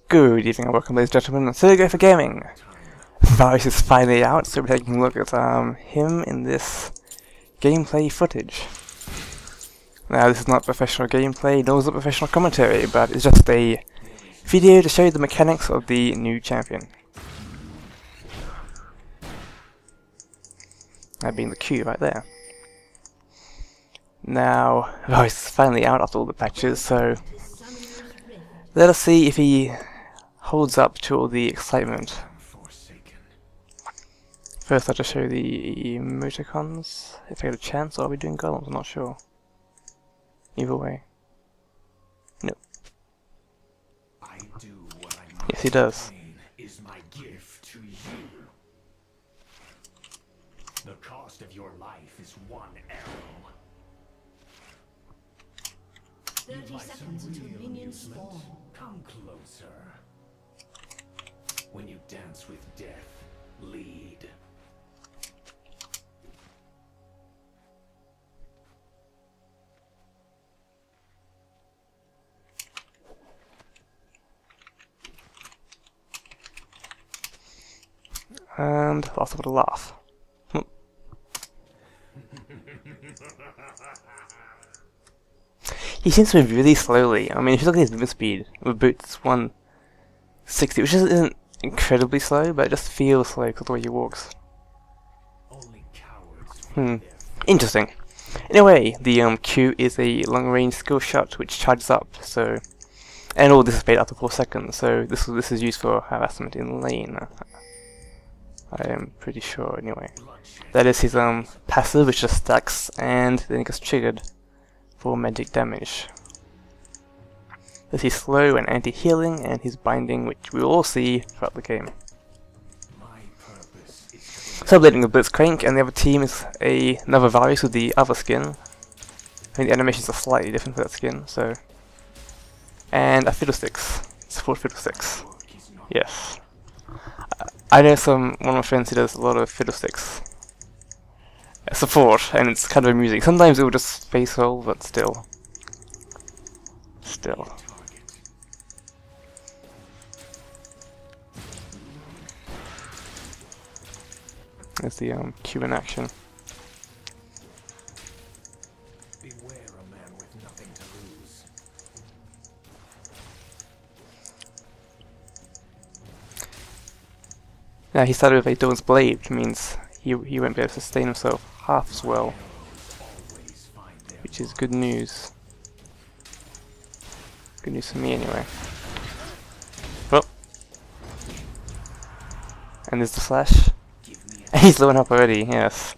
Good evening and welcome, ladies and gentlemen. So go for gaming. Varus is finally out, so we're taking a look at him in this gameplay footage. Now, this is not professional gameplay, nor is it professional commentary, but it's just a video to show you the mechanics of the new champion. That being the Q right there. Now, Varus is finally out after all the patches, so let us see if he holds up to all the excitement. First, I'll just show the emoticons, if I get a chance, or are we doing golems? I'm not sure. Either way. No. Yes, he does. Is my gift to you. The cost of your life is one arrow. 30 seconds until minions spawn. Come closer. When you dance with death, lead. And last with a laugh. He seems to move really slowly. I mean, if you look at his movement speed with boots 160, which isn't incredibly slow, but it just feels slow because of the way he walks. Only cowards. Interesting. Anyway, the Q is a long-range skill shot which charges up, so, and all dissipate after 4 seconds. So this is used for harassment in lane. I am pretty sure. Anyway, that is his passive, which just stacks, and then it gets triggered for magic damage. This is slow and anti-healing, and his binding, which we will all see throughout the game. Celebrating the Blitzcrank, and the other team is another Varus with the other skin. I think the animations are slightly different for that skin, so. And a Fiddlesticks. Support Fiddlesticks. Yes. I know one of my friends who does a lot of Fiddlesticks support, and it's kind of amusing. Sometimes it will just face roll, but still. There's the Q in action. Beware a man with nothing to lose. Now he started with a Dawn's Blade, which means he won't be able to sustain himself half as well, which is good news. Good news for me anyway. Oh. And there's the flash. And he's blowing up already, yes.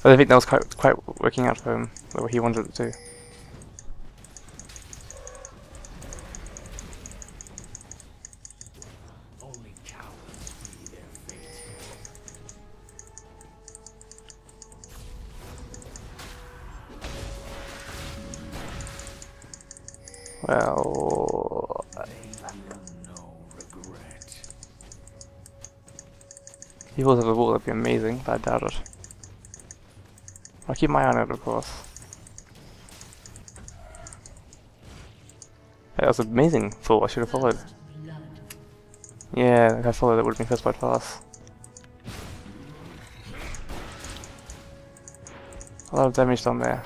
I think that was quite working out for him, the way he wanted it to. Only cowards flee their fate. Well, No regret. if he was at the wall, that'd be amazing, but I doubt it. I'll keep my eye on it, of course. That was amazing fall, I should have followed. Yeah, if I followed, that would have been first blood pass. A lot of damage done there.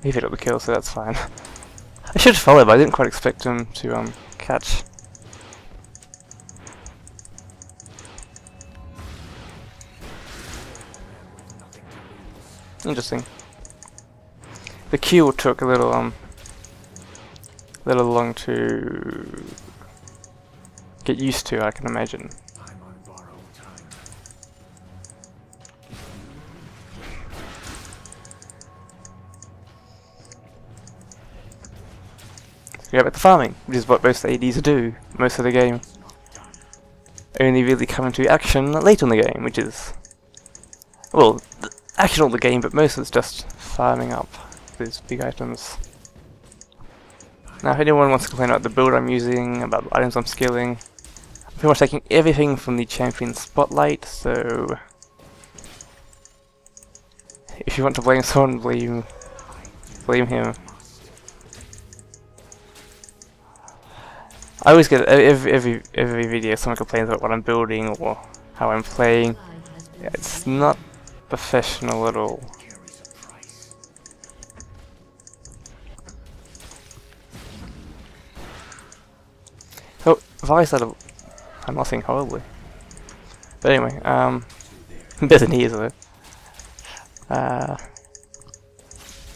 He picked up the kill, so that's fine. I should have followed, but I didn't quite expect him to catch. Interesting. The Q took a little long to get used to, I can imagine. I'm on borrowed time. So go back to farming, which is what most ADs do most of the game. Only really come into action late in the game, which is, well, action all the game, but most of it's just farming up these big items. Now, if anyone wants to complain about the build I'm using, about the items I'm skilling, I'm pretty much taking everything from the champion spotlight, so if you want to blame someone, blame him. I always get every video someone complains about what I'm building or how I'm playing. Yeah, it's not professional at all. Carries a price. Oh, Varus had a... I'm not saying horribly. But anyway, better than he is though.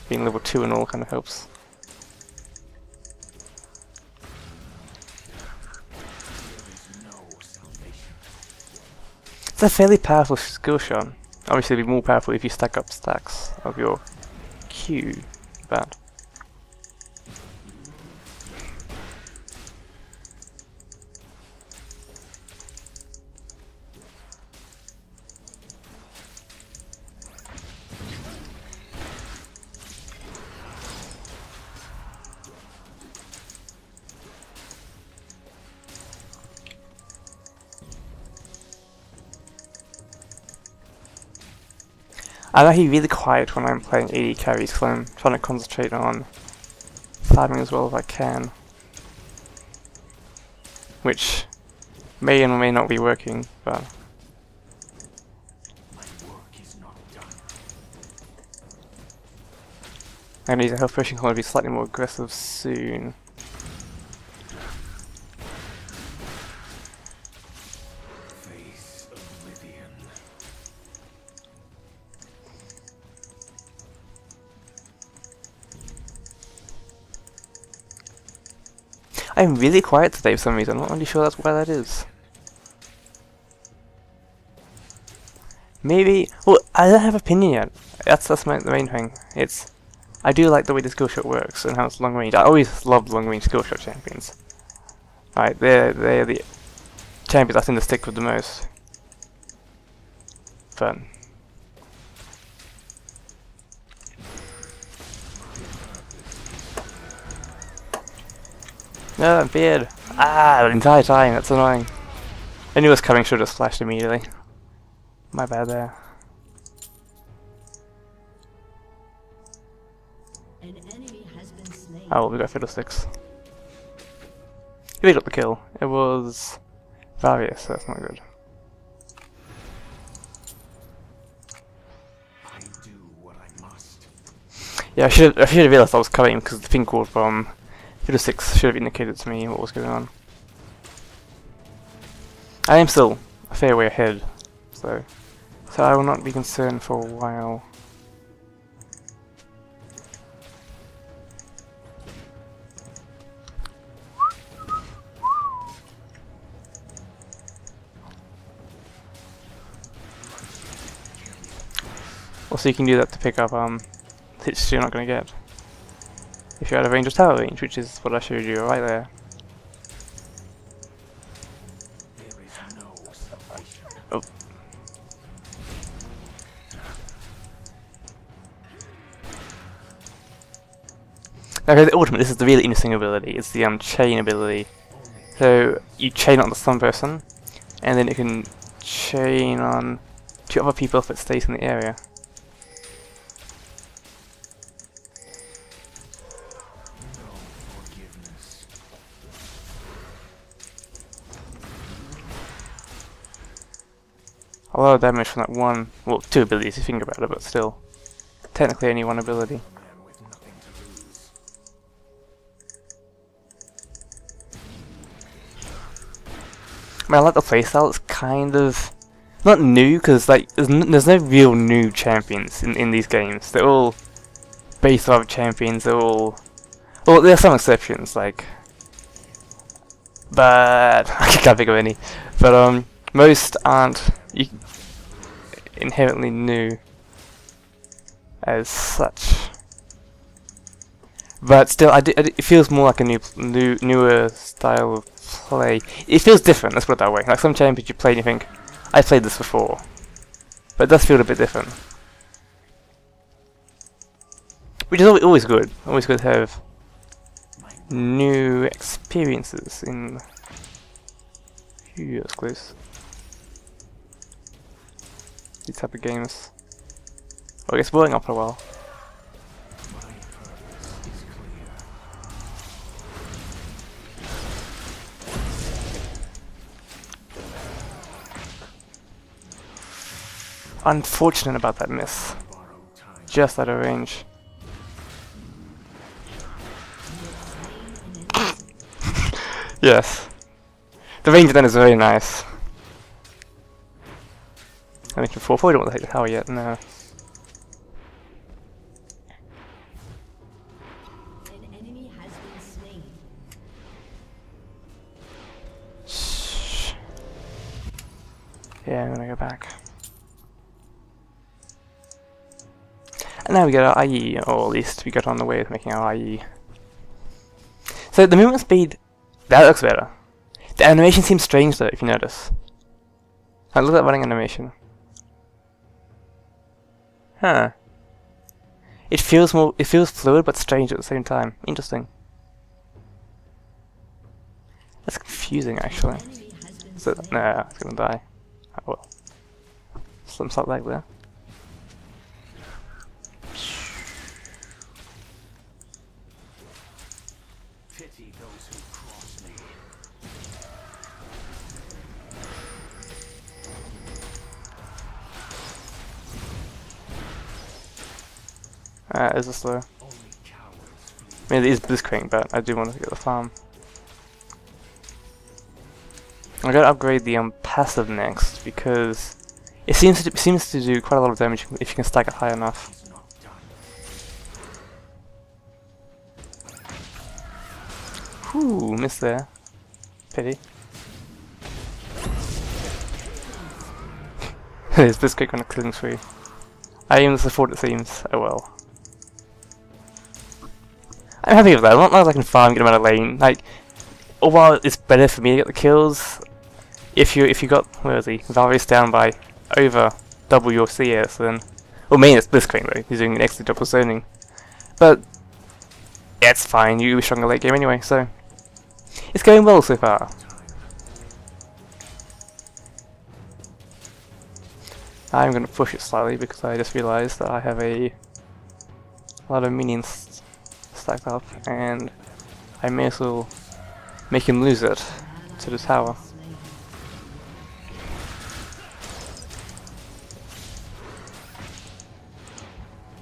Being level 2 and all kind of helps. It's a fairly powerful skill shot. Obviously it'll be more powerful if you stack up stacks of your Q, but... I'm actually really quiet when I'm playing AD carries because I'm trying to concentrate on farming as well as I can. Which may or may not be working, but... My work is not done. I need a health potion to be slightly more aggressive soon. Face oblivion. I'm really quiet today for some reason, I'm not really sure that's why that is. Maybe... well, I don't have an opinion yet. That's the main thing. It's... I do like the way the skill shot works and how it's long range. I always loved long range skill shot champions. Right, they're the champions I tend to stick with the most. But... no, beard! Ah, the entire time, that's annoying. I knew it was coming, should have splashed immediately. My bad there. An enemy has been slain. Oh, well, we got Fiddlesticks. We got the kill. It was Varus, so that's not good. I do what I must. Yeah, I should have realised I was coming because the ping call from Fiddlesticks should have indicated to me what was going on. I am still a fair way ahead, so I will not be concerned for a while. Also, you can do that to pick up hits you're not going to get if you're out of range of tower range, which is what I showed you right there. There is no salvation. Oh. Okay, the ultimate, this is the really interesting ability. It's the chain ability. So you chain onto some person, and then it can chain on 2 other people if it stays in the area. Forgiveness. A lot of damage from that one, well, 2 abilities if you think about it, but still. Technically only 1 ability. A man with nothing to lose. I mean, I like the playstyle, it's kind of... not new, because like, there's no real new champions in these games. They're all based off champions, they're all... well, there are some exceptions, like... but... I can't think of any. But most aren't inherently new as such. But still, it feels more like a newer style of play. It feels different, let's put it that way. Like some champions you play and you think, I played this before. But it does feel a bit different. Which is always good. Always good to have new experiences in... phew, that's close. These type of games. Oh, it's blowing up for a while. My purpose is clear. unfortunate about that miss. Borrowed time. Just out of range. Yes. The range then is very nice. I mentioned before, probably don't want to take the tower yet, no. An enemy has been slain. Shh. Yeah, I'm gonna go back. And now we get our IE, or at least we got on the way of making our IE. So the movement speed, that looks better. The animation seems strange though, if you notice. Like, look at that running animation. Huh. It feels fluid but strange at the same time. Interesting. That's confusing actually. Enemy has been So, slain. nah, it's gonna die. Oh well. Some sort of lag there. Pity those who cross me. Is this slow? Only cowards flee. I mean, it is blitzcrank, but I do want to get the farm. I'm gonna upgrade the passive next because it seems to do quite a lot of damage if you can stack it high enough. Is not done. Whew, missed there. Pity. It's blitzcrank on a killing spree. I aim this afford it seems. Oh well. I'm happy with that. As long as I can farm, get him out of lane. Like, while it's better for me to get the kills, if you got, where is he? Varus down by over double your CS, then, well, mainly it's blitzcrank though. He's doing an excellent job of zoning. But yeah, it's fine. You were stronger late game anyway, so it's going well so far. I'm gonna push it slightly because I just realised that I have a lot of minions stacked up, and I may as well make him lose it to the tower.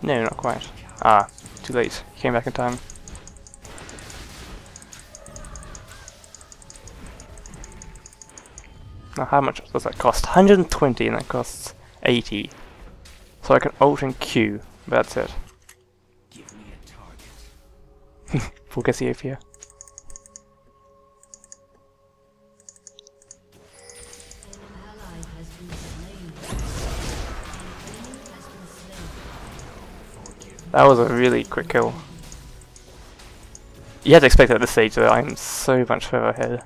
No, not quite. Ah, too late. He came back in time. Now how much does that cost? 120 and that costs 80. So I can ult and Q, but that's it. Give me a target. Full Cassiopeia here. An ally has been slain. An enemy has been slain. That was a really quick kill. You had to expect at this stage that I'm so much further ahead.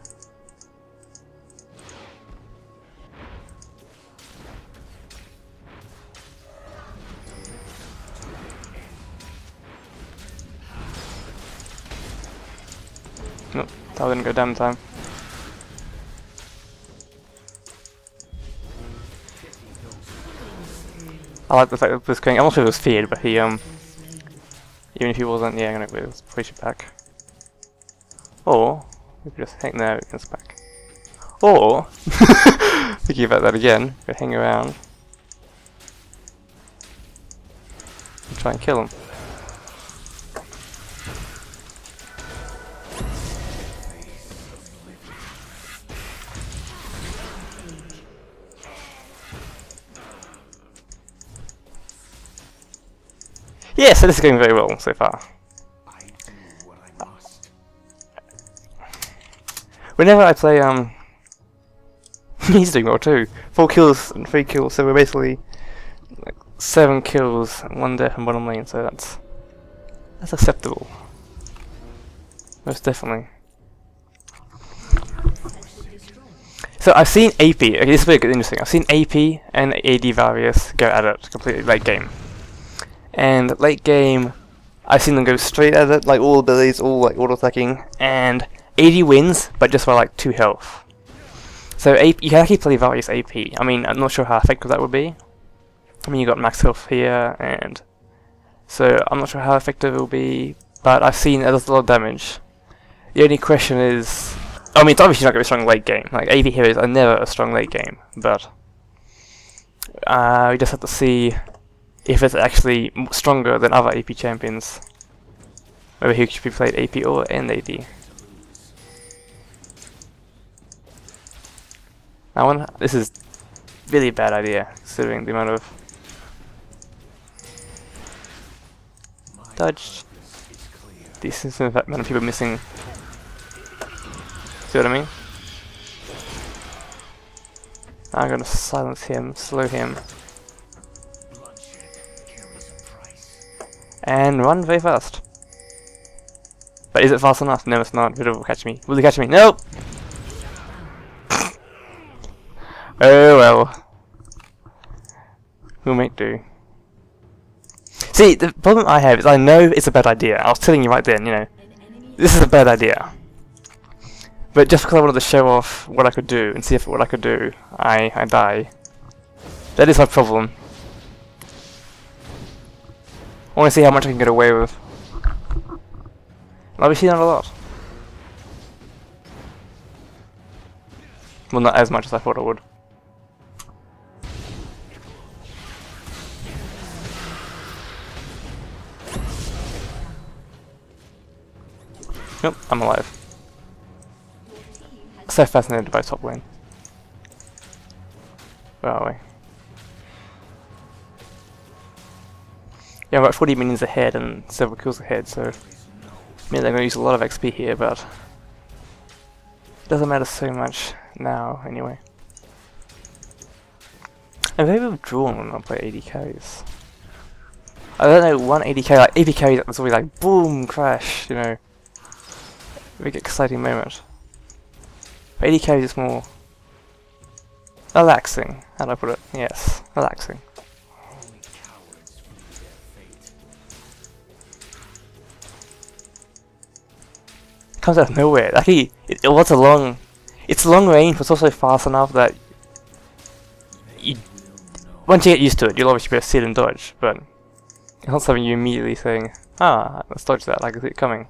Nope, that didn't go down in time. I like the fact that this going. I'm not sure if it was feared, but he even if he wasn't, yeah, I'm gonna push it back. Or we could just hang there, it comes back. Or thinking about that again, we could hang around and try and kill him. Yeah, so this is going very well so far. I do what I must. Whenever I play, he's doing well too. 4 kills and 3 kills, so we're basically like 7 kills, 1 death and bottom lane, so that's acceptable. Most definitely. So I've seen AP, okay, this is really interesting, I've seen AP and AD Varus go at it completely late game. And late game, I've seen them go straight at it, like all abilities, all like auto attacking, and AD wins, but just by like 2 health. So AP, you can actually play Varus AP. I mean, I'm not sure how effective that would be. I mean, you got max health here, and so I'm not sure how effective it will be. But I've seen it does a lot of damage. The only question is, I mean, it's obviously not going to be strong late game. Like AP heroes are never a strong late game, but We just have to see if it's actually stronger than other AP champions. Whether he should be played AP or NAD. This is really a bad idea, considering the amount of dodge, decent amount of people missing. See what I mean? I'm gonna silence him, slow him, and run very fast. But is it fast enough? No, it's not. It will catch me. Will he catch me? Nope! Oh well. We'll make do. See, the problem I have is I know it's a bad idea. I was telling you right then, you know. This is a bad idea. But just because I wanted to show off what I could do and see if what I could do, I die. That is my problem. I want to see how much I can get away with. And I'll be seeing that a lot. Well, not as much as I thought I would. Nope, I'm alive. So fascinated by top lane. Where are we? Yeah, I'm about 40 minions ahead and several kills ahead, so I mean, I'm going to use a lot of XP here, but it doesn't matter so much now, anyway. I'm very withdrawn when I play AD carries. I don't know, one AD carry, like AD carries that's always like boom, crash, you know. Big exciting moment. But AD carries is more relaxing. How do I put it? Yes, relaxing. Comes out of nowhere. Actually, it was a long. It's long range, but it's also fast enough that you, once you get used to it, you'll obviously be able to see it and dodge. But it's not something you immediately saying, "Ah, let's dodge that." I can see it coming.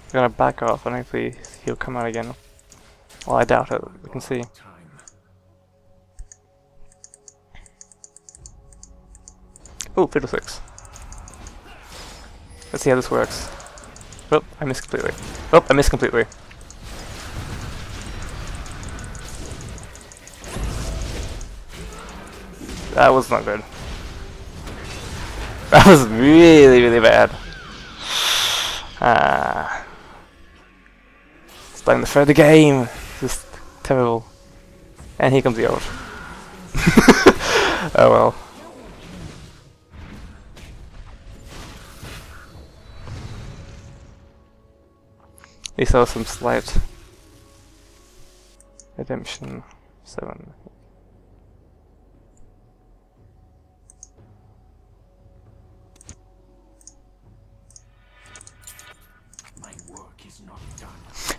I'm gonna back off and hopefully he'll come out again. Well, I doubt it. We can see. Oh, Fiddlesticks. Let's see how this works. Oh, I missed completely. Oh, I missed completely. That was not good. That was really, really bad. Starting to throw the game. Just terrible. And here comes the ult. Oh well. At least there was some slight redemption. 7.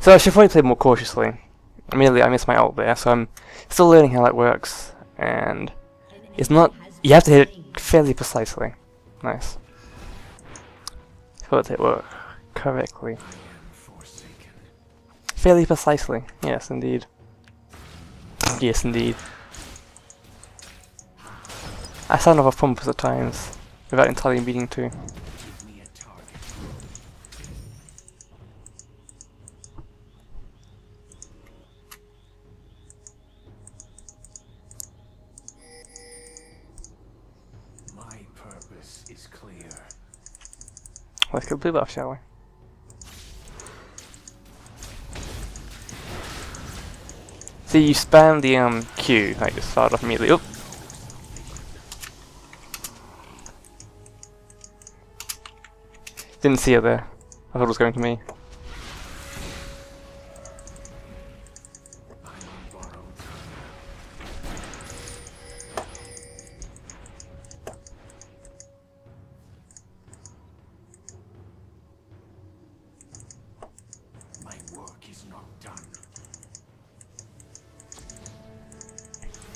So I should probably play more cautiously. Immediately I missed my ult there, so I'm still learning how that works, and it's not. You have to hit it fairly precisely. Nice. So let it work correctly. Fairly precisely. Yes, indeed. Yes, indeed. I sound off a pump at times without entirely meaning to. Let's kill blue buff, shall we? See, you spam the Q, like just start off immediately. Oop! Didn't see it there. I thought it was going to me.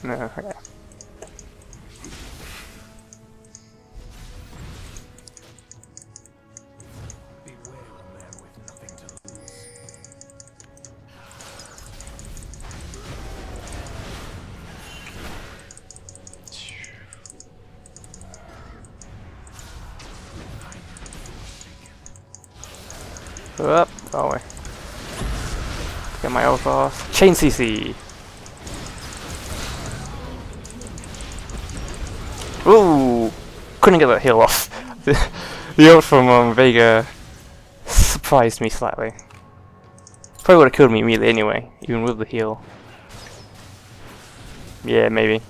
No, okay. Up, oh wait. Get my ult off. Chain CC. Ooh, couldn't get that heal off. The ult from Vega surprised me slightly. Probably would have killed me immediately anyway, even with the heal. Yeah, maybe.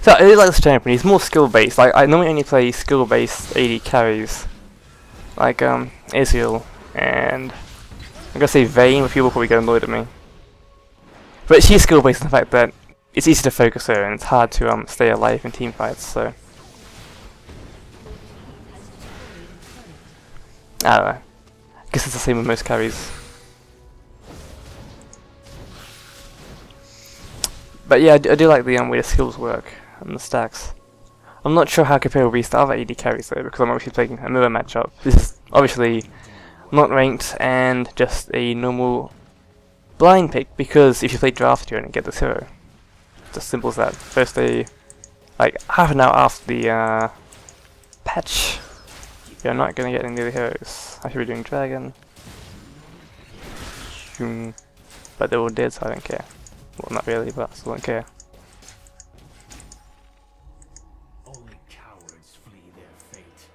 So I really like this champion. He's more skill based. Like I normally only play skill based AD carries, like Ezreal and I'm gonna say Vayne, but people probably get annoyed at me. But she's skill based in the fact that it's easy to focus her and it's hard to stay alive in team fights. So I don't know. I guess it's the same with most carries. But yeah, I do like the way the skills work and the stacks. I'm not sure how compared will be to other AD carries though, because I'm obviously playing another matchup. This is obviously not ranked and just a normal blind pick, because if you play draft you're gonna get this hero. It's as simple as that. First like half an hour after the patch, you're not gonna get any of the heroes. I should be doing dragon. But they're all dead, so I don't care. Well, not really, but I still don't care. Only cowards flee their fate.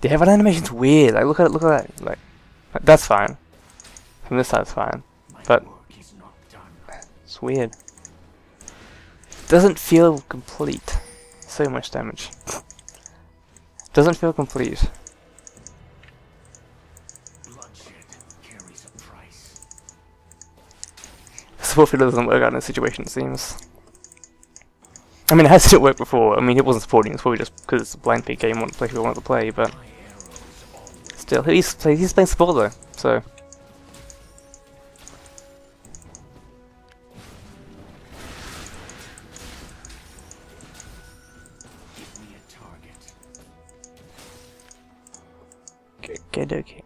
The heaven animation's weird. Like look at that. Like that's fine. From this side it's fine. But My work is not done. it's weird. Doesn't feel complete. So much damage. Doesn't feel complete. Bloodshed carries a price. Support fielder doesn't work out in this situation, it seems. I mean, it has didn't work before. I mean, it wasn't supporting. It's probably just because it's a blind pick game. Want to play who wanted to play, but My arrows always still, he's playing support though. So give me a target. okay.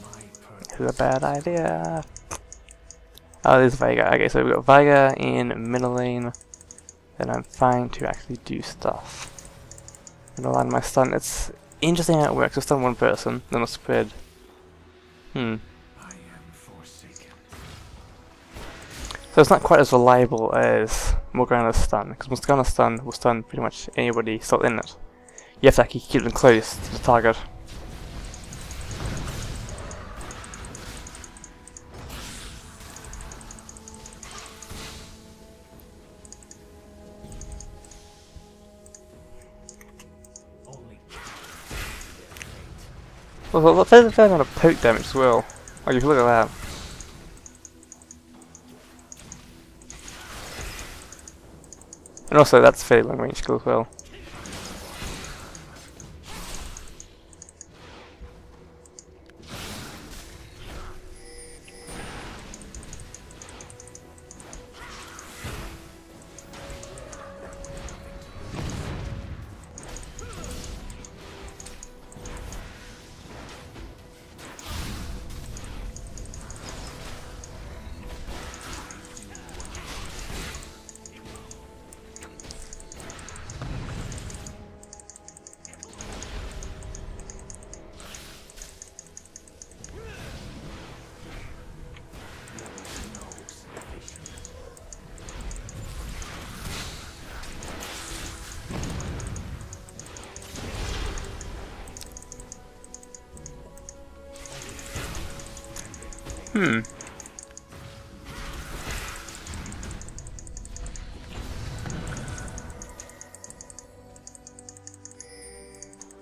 My purpose. This is a bad idea. Oh, there's Veigar. Okay, so we've got Veigar in middle lane. Then I'm fine to actually do stuff. And align my stun. It's interesting how it works. I stun one person, then I spread. I am forsaken. So it's not quite as reliable as Morgana's stun, because Morgana's stun will stun pretty much anybody still in it. You have to actually keep them close to the target. Only Well, there's a fair amount of poke damage as well. Like, if you look at that. And also, that's fairly long range skill as well.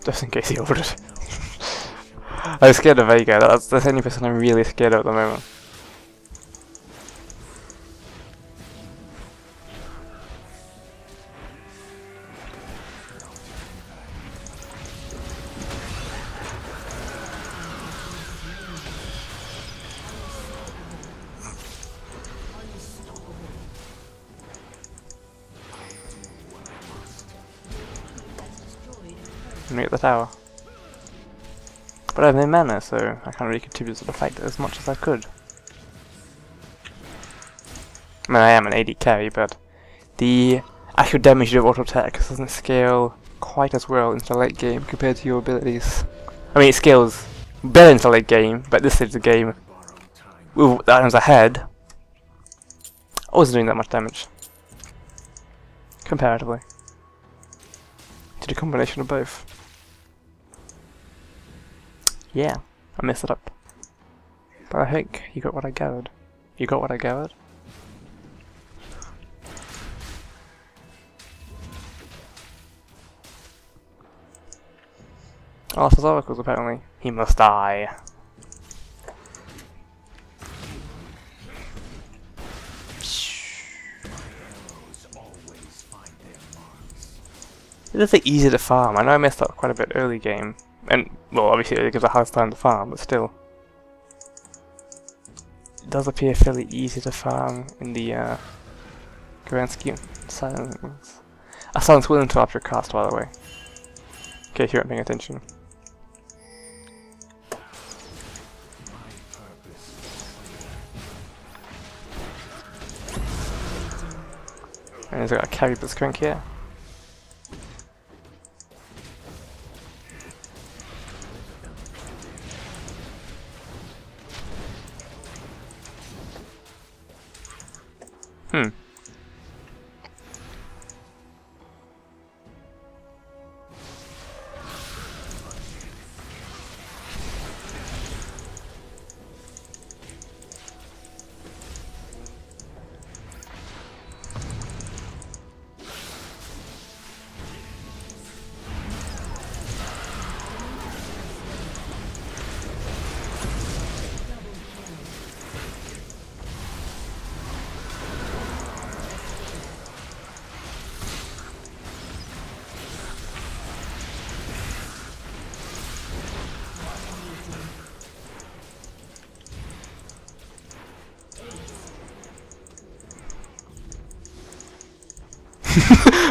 Just in case he ordered. I was scared of Veigar. That's the only person I'm really scared of at the moment. and get the tower. But I have no mana, so I can't really contribute to the fight as much as I could. I mean, I am an AD carry, but the actual damage you do with auto attack doesn't scale quite as well into the late game compared to your abilities. I mean, it scales better into the late game, but this stage of the game, with the items ahead, I wasn't doing that much damage. Comparatively. To the combination of both. Yeah, I messed it up. But I think you got what I gathered. You got what I gathered? Oh, it's oracles apparently. He must die. It does easy to farm. I know I messed up quite a bit early game. And, well, obviously it gives a hard time to farm, but still. It does appear fairly easy to farm in the grand scheme. Silence. A silence will interrupt your cast, by the way. In case you weren't paying attention. And he's got a carry blitzcrank here.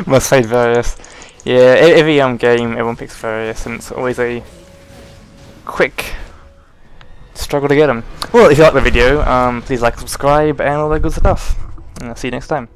Must fight Varus. Yeah, every game everyone picks Varus, and it's always a quick struggle to get him. Well, if you like the video, please like, subscribe, and all that good stuff. And I'll see you next time.